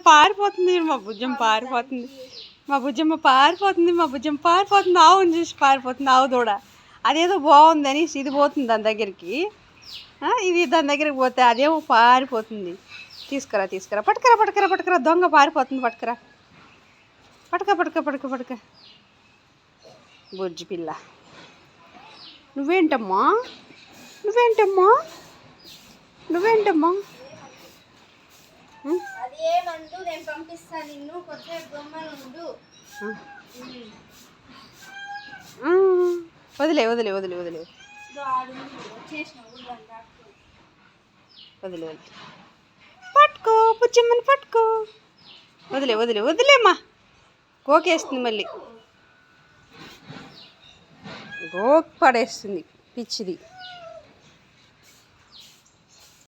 పారిపోతుంది. మా బుజ్జమ్మ పారిపోతుంది. మా బుజ్జమ్మ పారిపోతుంది. మా బుజ్జమ్మ పారిపోతుంది. ఆవుని చూసి పారిపోతుంది. ఆవు దూడ అదేదో బాగుందని ఇది పోతుంది దాని దగ్గరికి. ఇది దాని దగ్గరికి పోతే అదేమో పారిపోతుంది. తీసుకురా తీసుకురా, పట్టుకురా పట్టుకురా పట్టుకురా, దొంగ పారిపోతుంది. పట్టుకురా, పట్టుక పట్టుక పట్టుక పట్టుక. బుజ్జి పిల్ల, నువ్వేంటమ్మా నువ్వేంటమ్మా నువ్వేంటమ్మా? నేను పంపిస్తాను నిన్ను, వదిలే వదిలే వదిలే వదిలే వదిలే వదిలే. పట్టుకో బుజ్జమ్మని పట్టుకో. వదిలే వదిలే వదిలేమ్మా. గోకేస్తుంది మళ్ళీ, గోక్ పడేస్తుంది పిచ్చిది.